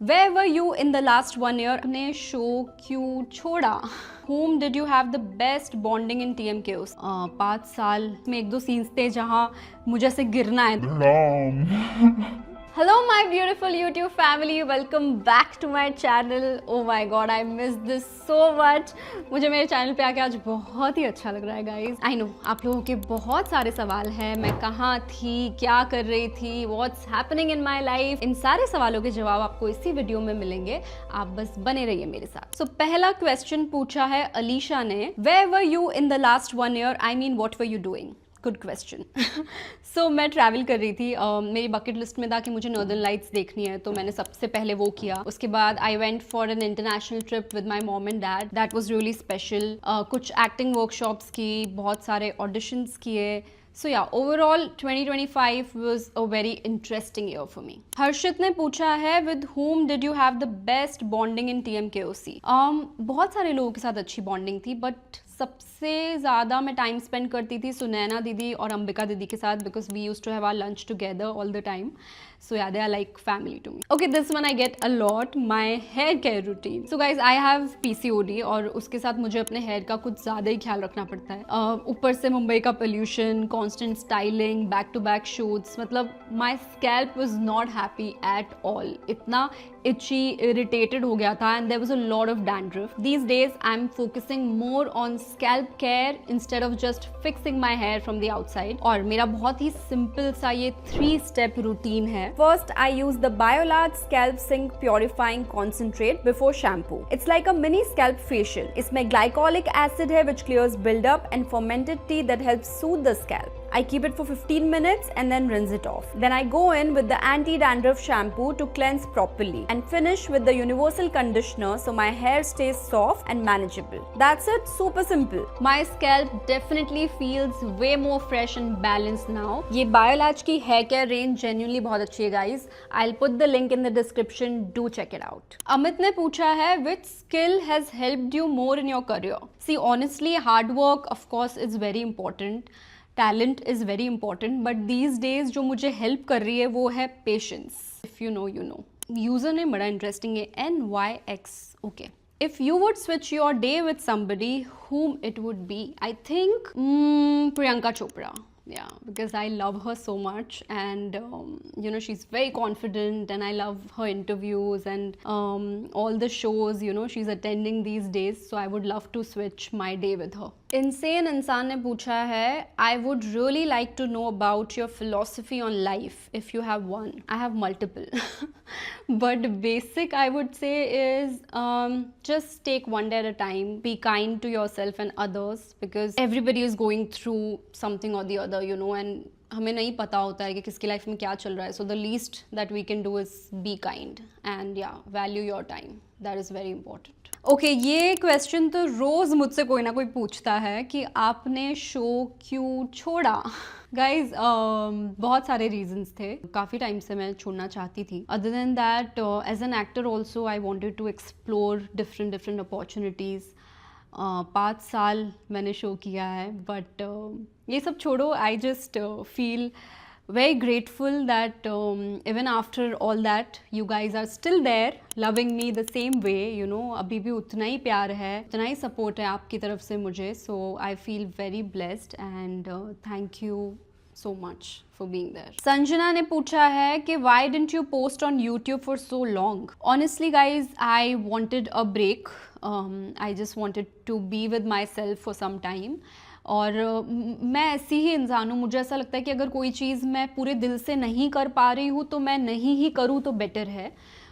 Where were you in the last 1 year? अपने show क्यों छोड़ा? Whom did you have the best bonding in TMKOs? 5 साल में एक दो सीन्स थे जहाँ मुझे से गिरना है। Hello my beautiful YouTube family, welcome back to my channel. Oh my god, I missed this so much. मुझे मेरे चैनल पे आके आज बहुत ही अच्छा लग रहा है गाइज. I know आप लोगों के बहुत सारे सवाल हैं, मैं कहाँ थी, क्या कर रही थी, what's happening in my life. इन सारे सवालों के जवाब आपको इसी वीडियो में मिलेंगे, आप बस बने रहिए मेरे साथ. So पहला क्वेश्चन पूछा है अलीशा ने, Where were you in the last 1 year? I mean, what were you doing? Good question. So मैं ट्रैवल कर रही थी. मेरी बकेट लिस्ट में था कि मुझे नॉर्दर्न लाइट्स देखनी है, तो मैंने सबसे पहले वो किया. उसके बाद I went for an international trip with my mom and dad. That was really special. कुछ एक्टिंग वर्कशॉप्स की, बहुत सारे ऑडिशंस किए. So yeah, overall 2025 was a very interesting year for me. हर्षित ने पूछा है, with whom did you have the best bonding in TMKOC? बहुत सारे लोगों के साथ अच्छी बॉन्डिंग थी, बट सबसे ज़्यादा मैं टाइम स्पेंड करती थी सुनैना दीदी और अंबिका दीदी के साथ, because we used to have our lunch together all the time. So yeah, they are like family to me. Okay, this one I get a lot. My hair care routine. So guys, I have PCOD और उसके साथ मुझे अपने hair का कुछ ज़्यादा ही ख्याल रखना पड़ता है. ऊपर से मुंबई का pollution, constant styling, back to back shoots, मतलब my scalp was not happy at all. इतना itchy, irritated हो गया था, and there was a lot of dandruff. These days I'm focusing more on scalp care instead of just fixing my hair from the outside. और मेरा बहुत ही simple सा ये 3-step routine है. First, I use the BioLarge Scalp Sync Purifying Concentrate before shampoo. It's like a mini scalp facial. इसमें glycolic acid है which clears buildup and fermented tea that helps soothe the scalp. I keep it for 15 minutes and then rinse it off. Then I go in with the anti-dandruff shampoo to cleanse properly and finish with the universal conditioner so my hair stays soft and manageable. That's it, super simple. My scalp definitely feels way more fresh and balanced now. ये BioLarge की hair care range genuinely बहुत अच्छी है guys. I'll put the link in the description. Do check it out. Amit ने पूछा है, which skill has helped you more in your career? See, honestly, hard work of course is very important. Talent is very important, but these days जो मुझे help कर रही है वो है patience. If you know you know. User ने बड़ा interesting है, NYX. Okay, if you would switch your day with somebody, whom it would be? I think Priyanka Chopra. Yeah, because I love her so much, and you know, she's very confident and I love her interviews and all the shows, you know, she's attending these days, so I would love to switch my day with her. Insane इंसान ने पूछा है, I would really like to know about your philosophy on life if you have one. I have multiple. But basic I would say is just take one day at a time. Be kind to yourself and others because everybody is going through something or the other, you know, and हमें नहीं पता होता है कि किसकी life में क्या चल रहा है. So the least that we can do is be kind and yeah, value your time. That is very important. Okay, ये क्वेश्चन तो रोज़ मुझसे कोई ना कोई पूछता है कि आपने शो क्यों छोड़ा. गाइज बहुत सारे रीजंस थे. काफ़ी टाइम से मैं छोड़ना चाहती थी. Other than that, as an actor also I wanted to explore different opportunities. 5 साल मैंने शो किया है, बट ये सब छोड़ो. I just feel very grateful that even after all that you guys are still there loving me the same way, you know. अभी भी उतना ही प्यार है, उतना ही सपोर्ट है आपकी तरफ से मुझे. So I feel very blessed and thank you so much for being there. Sanjana ने पूछा है कि why didn't you post on YouTube for so long? Honestly guys, I wanted a break. I just wanted to be with myself for some time. और मैं ऐसी ही इंसान हूँ. मुझे ऐसा लगता है कि अगर कोई चीज़ मैं पूरे दिल से नहीं कर पा रही हूँ तो मैं नहीं ही करूँ तो बेटर है.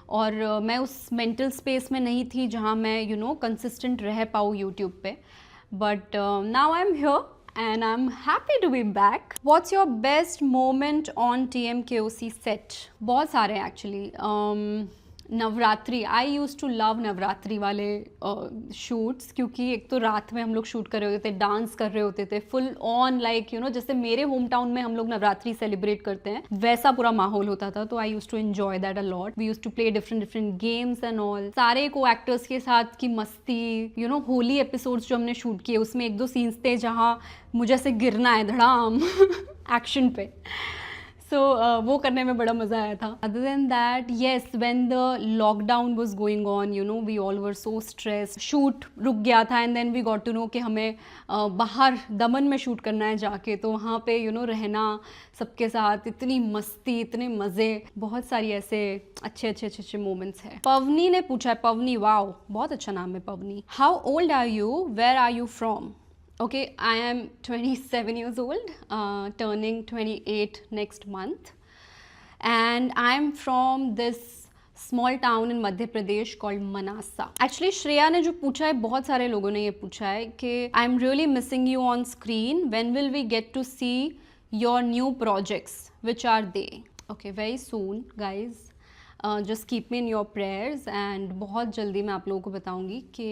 और मैं उस मेंटल स्पेस में नहीं थी जहाँ मैं यू नो कंसिस्टेंट रह पाऊँ यूट्यूब पे. But now I am here and I'm happy to be back. What's your best moment on TMKOC set? बहुत सारे actually. Navratri, I use to love Navratri वाले शूट्स, क्योंकि एक तो रात में हम लोग शूट कर रहे होते थे, डांस कर रहे होते थे full on, like you know जैसे मेरे होम टाउन में हम लोग नवरात्रि सेलिब्रेट करते हैं वैसा पूरा माहौल होता था. तो I use to enjoy that a lot. We use to play different games and all. सारे को एक्टर्स के साथ की मस्ती, यू नो होली एपिसोड्स जो हमने शूट किए उसमें एक दो सीन्स थे जहाँ मुझे से गिरना है धड़ाम एक्शन पे. सो वो करने में बड़ा मज़ा आया था. Other than that yes, when the lockdown was going on, you know, we all were so stressed. Shoot रुक गया था and then we got to know कि हमें बाहर दमन में शूट करना है जाके. तो वहाँ पे यू नो रहना सबके साथ, इतनी मस्ती, इतने मज़े, बहुत सारी ऐसे अच्छे मोमेंट्स हैं. पवनी ने पूछा है, पवनी, वाओ बहुत अच्छा नाम है Pavani. How old are you, where are you from? Okay, I am 27 years old, turning 28 next month, and I am from this small town in Madhya Pradesh called Manasa. Actually, Shreya ने जो पूछा है, बहुत सारे लोगों ने ये पूछा है कि I am really missing you on screen. When will we get to see your new projects? Which are they? Okay, very soon, guys. Just keep me in your prayers, and बहुत जल्दी मैं आप लोगों को बताऊंगी कि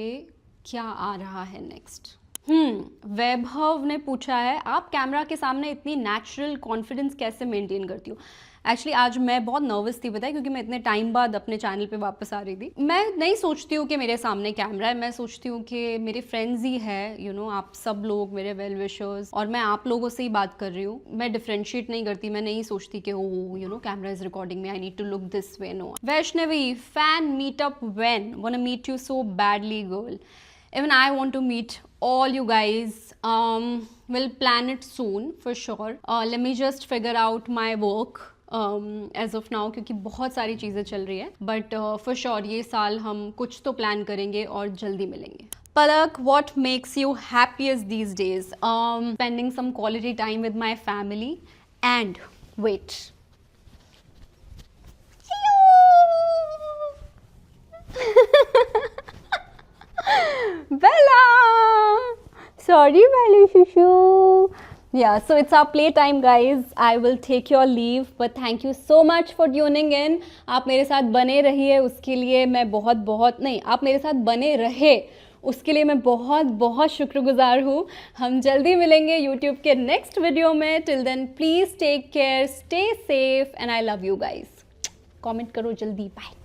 क्या आ रहा है next. वैभव ने पूछा है, आप कैमरा के सामने इतनी नेचुरल कॉन्फिडेंस कैसे मेंटेन करती हो? एक्चुअली आज मैं बहुत नर्वस थी, पता है, क्योंकि मैं इतने टाइम बाद अपने चैनल पे वापस आ रही थी. मैं नहीं सोचती हूँ कि मेरे सामने कैमरा है, मैं सोचती हूँ कि मेरे फ्रेंड्स ही है, यू नो, आप सब लोग मेरे वेल विशर्स, और मैं आप लोगों से ही बात कर रही हूँ. मैं डिफ्रेंशिएट नहीं करती, मैं नहीं सोचती कि oh you know camera is recording me, I need to look this way. No. Vaishnavi, fan meetup when? Want to meet you so badly girl. Even I want to meet all you guys. We'll plan it soon for sure. Let me just figure out my work as of now, क्योंकि बहुत सारी चीज़ें चल रही है. But for sure ये साल हम कुछ तो plan करेंगे और जल्दी मिलेंगे. Palak, what makes you happiest these days? Spending some quality time with my family and wait. Bella! Sorry, Belly Shushu. Yeah, so it's our playtime, guys. I will take your leave, but thank you so much for tuning in. आप मेरे साथ बने रहिए, उसके लिए मैं बहुत नहीं, आप मेरे साथ बने रहे उसके लिए मैं बहुत शुक्रगुजार हूँ. हम जल्दी मिलेंगे YouTube के नेक्स्ट वीडियो में. Till then please take care, stay safe, and I love you guys. Comment करो जल्दी. बाय.